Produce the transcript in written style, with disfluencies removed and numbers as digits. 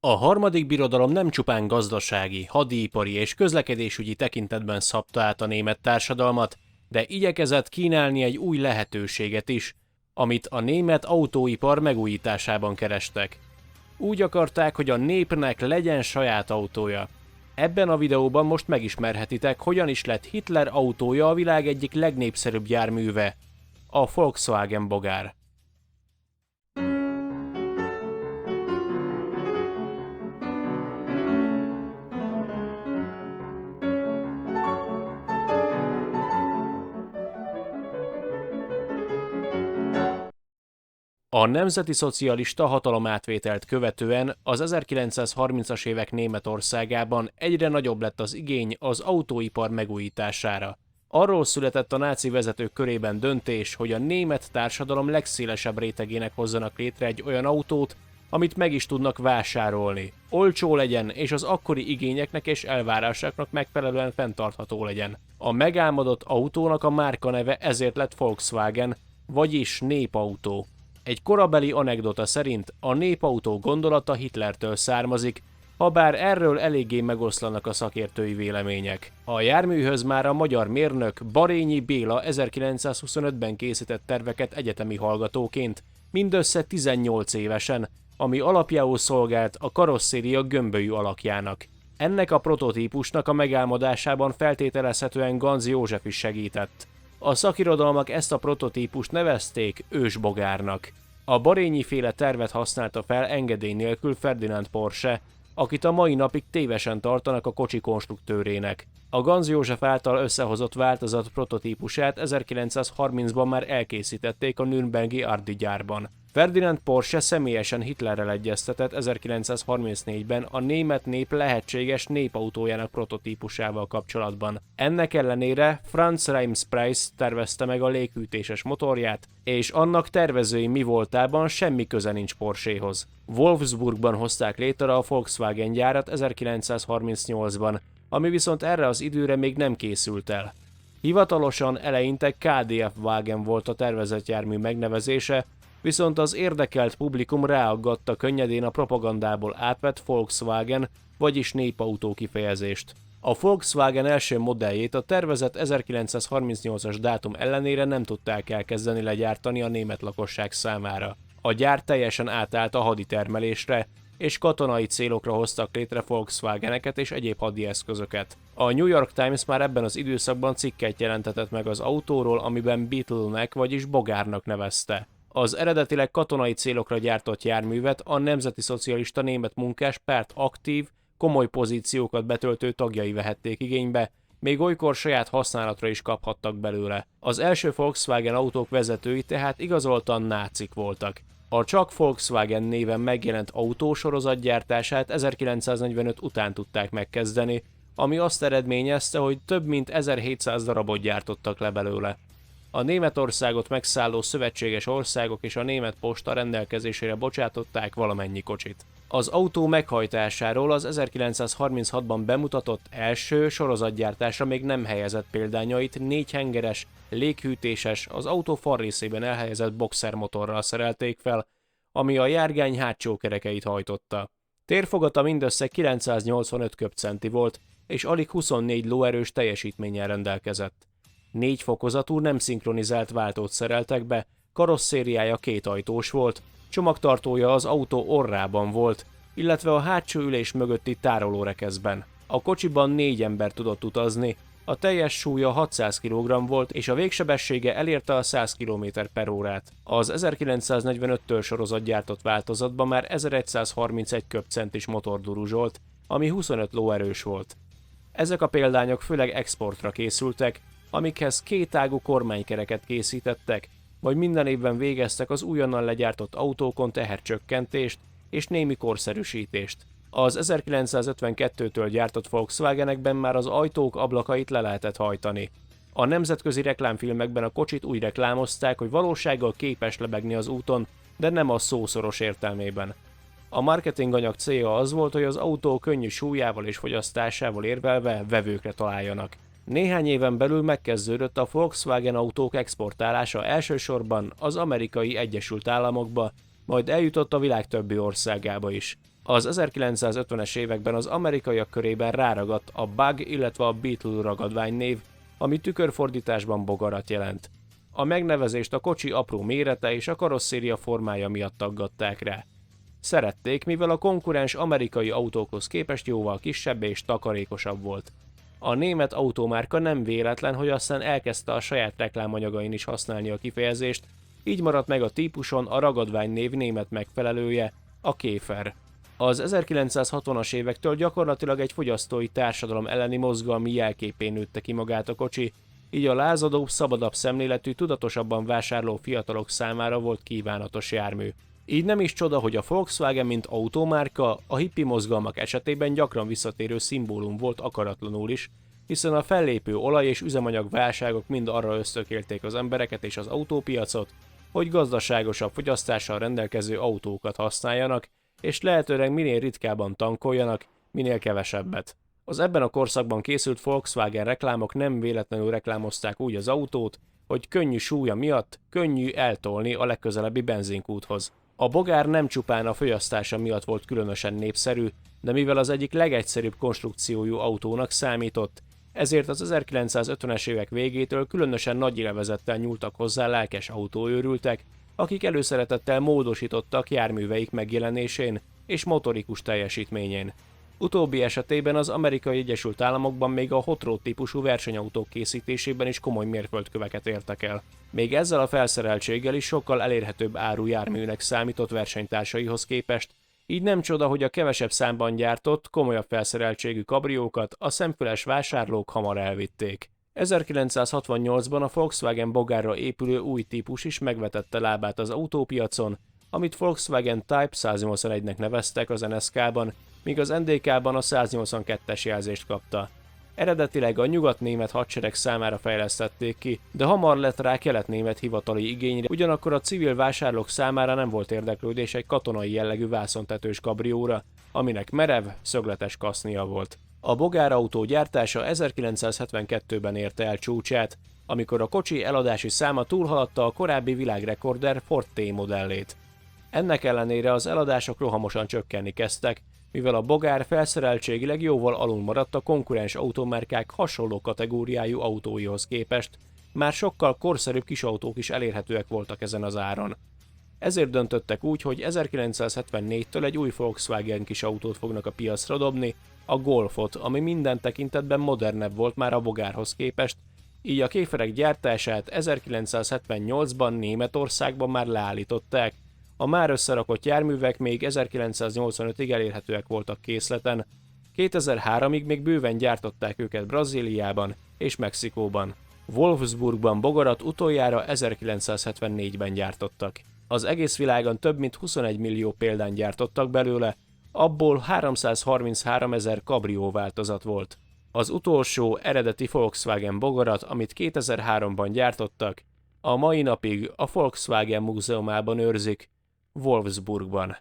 A harmadik birodalom nem csupán gazdasági, hadipari és közlekedésügyi tekintetben szabta át a német társadalmat, de igyekezett kínálni egy új lehetőséget is, amit a német autóipar megújításában kerestek. Úgy akarták, hogy a népnek legyen saját autója. Ebben a videóban most megismerhetitek, hogyan is lett Hitler autója a világ egyik legnépszerűbb járműve, a Volkswagen bogár. A nemzeti szocialista hatalomátvételt követően az 1930-as évek Németországában egyre nagyobb lett az igény az autóipar megújítására. Arról született a náci vezetők körében döntés, hogy a német társadalom legszélesebb rétegének hozzanak létre egy olyan autót, amit meg is tudnak vásárolni. Olcsó legyen, és az akkori igényeknek és elvárásoknak megfelelően fenntartható legyen. A megálmodott autónak a márkaneve ezért lett Volkswagen, vagyis népautó. Egy korabeli anekdota szerint a népautó gondolata Hitlertől származik, habár erről eléggé megoszlanak a szakértői vélemények. A járműhöz már a magyar mérnök Barényi Béla 1925-ben készített terveket egyetemi hallgatóként, mindössze 18 évesen, ami alapjául szolgált a karosszéria gömbölyű alakjának. Ennek a prototípusnak a megálmodásában feltételezhetően Ganz József is segített. A szakirodalmak ezt a prototípust nevezték ősbogárnak. A Barényi-féle tervet használta fel engedély nélkül Ferdinand Porsche, akit a mai napig tévesen tartanak a kocsi konstruktőrének. A Ganz József által összehozott változat prototípusát 1930-ban már elkészítették a nürnbergi Ardi gyárban. Ferdinand Porsche személyesen Hitlerrel egyeztetett 1934-ben a német nép lehetséges népautójának prototípusával kapcsolatban. Ennek ellenére Franz Reims-Price tervezte meg a léghűtéses motorját, és annak tervezői mi voltában semmi köze nincs Porschéhoz. Wolfsburgban hozták létre a Volkswagen gyárat 1938-ban, ami viszont erre az időre még nem készült el. Hivatalosan eleinte KDF Wagen volt a tervezett jármű megnevezése, viszont az érdekelt publikum ráaggatta könnyedén a propagandából átvett Volkswagen, vagyis népautó kifejezést. A Volkswagen első modelljét a tervezett 1938-as dátum ellenére nem tudták elkezdeni legyártani a német lakosság számára. A gyár teljesen átállt a haditermelésre, és katonai célokra hoztak létre Volkswageneket és egyéb hadi eszközöket. A New York Times már ebben az időszakban cikket jelentetett meg az autóról, amiben Beetle-nek, vagyis bogárnak nevezte. Az eredetileg katonai célokra gyártott járművet a Nemzeti Szocialista Német Munkáspárt aktív, komoly pozíciókat betöltő tagjai vehették igénybe, még olykor saját használatra is kaphattak belőle. Az első Volkswagen autók vezetői tehát igazoltan nácik voltak. A csak Volkswagen néven megjelent autósorozat gyártását 1945 után tudták megkezdeni, ami azt eredményezte, hogy több mint 1700 darabot gyártottak le belőle. A Németországot megszálló szövetséges országok és a német posta rendelkezésére bocsátották valamennyi kocsit. Az autó meghajtásáról az 1936-ban bemutatott első sorozatgyártásra még nem helyezett példányait négyhengeres, léghűtéses, az autó falrészében elhelyezett boxermotorral szerelték fel, ami a járgány hátsó kerekeit hajtotta. Térfogata mindössze 985 köbcenti volt, és alig 24 lóerős teljesítménnyel rendelkezett. 4 fokozatú nem szinkronizált váltót szereltek be, karosszériája kétajtós volt, csomagtartója az autó orrában volt, illetve a hátsó ülés mögötti tárolórekeszben. A kocsiban 4 ember tudott utazni, a teljes súlya 600 kg volt, és a végsebessége elérte a 100 km/órát. Az 1945-től sorozatgyártott változatban már 1131 köbcentis motor duruzsolt, ami 25 lóerős volt. Ezek a példányok főleg exportra készültek, amikhez kétágú kormánykereket készítettek, vagy minden évben végeztek az újonnan legyártott autókon tehercsökkentést és némi korszerűsítést. Az 1952-től gyártott Volkswagenekben már az ajtók ablakait le lehetett hajtani. A nemzetközi reklámfilmekben a kocsit úgy reklámozták, hogy valósággal képes lebegni az úton, de nem a szó szoros értelmében. A marketinganyag célja az volt, hogy az autó könnyű súlyával és fogyasztásával érvelve vevőkre találjanak. Néhány éven belül megkezdődött a Volkswagen autók exportálása elsősorban az Amerikai Egyesült Államokba, majd eljutott a világ többi országába is. Az 1950-es években az amerikaiak körében ráragadt a Bug, illetve a Beetle ragadványnév, ami tükörfordításban bogarat jelent. A megnevezést a kocsi apró mérete és a karosszéria formája miatt aggatták rá. Szerették, mivel a konkurens amerikai autókhoz képest jóval kisebb és takarékosabb volt. A német autómárka nem véletlen, hogy aztán elkezdte a saját reklámanyagain is használni a kifejezést, így maradt meg a típuson a ragadványnév német megfelelője, a Käfer. Az 1960-as évektől gyakorlatilag egy fogyasztói társadalom elleni mozgalmi jelképén nőtte ki magát a kocsi, így a lázadóbb, szabadabb szemléletű, tudatosabban vásárló fiatalok számára volt kívánatos jármű. Így nem is csoda, hogy a Volkswagen mint autómárka a hippi mozgalmak esetében gyakran visszatérő szimbólum volt akaratlanul is, hiszen a fellépő olaj- és üzemanyag válságok mind arra ösztökélték az embereket és az autópiacot, hogy gazdaságosabb fogyasztással rendelkező autókat használjanak, és lehetőleg minél ritkábban tankoljanak, minél kevesebbet. Az ebben a korszakban készült Volkswagen reklámok nem véletlenül reklámozták úgy az autót, hogy könnyű súlya miatt könnyű eltolni a legközelebbi benzinkúthoz. A bogár nem csupán a fogyasztása miatt volt különösen népszerű, de mivel az egyik legegyszerűbb konstrukciójú autónak számított, ezért az 1950-es évek végétől különösen nagy élvezettel nyúltak hozzá lelkes autóőrültek, akik előszeretettel módosítottak járműveik megjelenésén és motorikus teljesítményén. Utóbbi esetében az Amerikai Egyesült Államokban még a hot rod típusú versenyautók készítésében is komoly mérföldköveket értek el. Még ezzel a felszereltséggel is sokkal elérhetőbb áru járműnek számított versenytársaihoz képest, így nem csoda, hogy a kevesebb számban gyártott, komolyabb felszereltségű kabriókat a szemfüles vásárlók hamar elvitték. 1968-ban a Volkswagen bogárra épülő új típus is megvetette lábát az autópiacon, amit Volkswagen Type 181-nek neveztek az NSK-ban, míg az NDK-ban a 182-es jelzést kapta. Eredetileg a nyugat-német hadsereg számára fejlesztették ki, de hamar lett rá kelet-német hivatali igényre, ugyanakkor a civil vásárlók számára nem volt érdeklődés egy katonai jellegű vászontetős kabrióra, aminek merev, szögletes kasznia volt. A bogárautó gyártása 1972-ben érte el csúcsát, amikor a kocsi eladási száma túlhaladta a korábbi világrekorder Ford T modellét. Ennek ellenére az eladások rohamosan csökkenni kezdtek, mivel a bogár felszereltségileg jóval alul maradt a konkurens automárkák hasonló kategóriájú autóihoz képest, már sokkal korszerűbb kisautók is elérhetőek voltak ezen az áron. Ezért döntöttek úgy, hogy 1974-től egy új Volkswagen kisautót fognak a piacra dobni, a Golfot, ami minden tekintetben modernebb volt már a bogárhoz képest, így a Käferek gyártását 1978-ban Németországban már leállították. A már összerakott járművek még 1985-ig elérhetőek voltak készleten, 2003-ig még bőven gyártották őket Brazíliában és Mexikóban. Wolfsburgban bogarat utoljára 1974-ben gyártottak. Az egész világon több mint 21 millió példányt gyártottak belőle, abból 333 000 kabrió változat volt. Az utolsó eredeti Volkswagen bogarat, amit 2003-ban gyártottak, a mai napig a Volkswagen múzeumában őrzik, Wolfsburgban.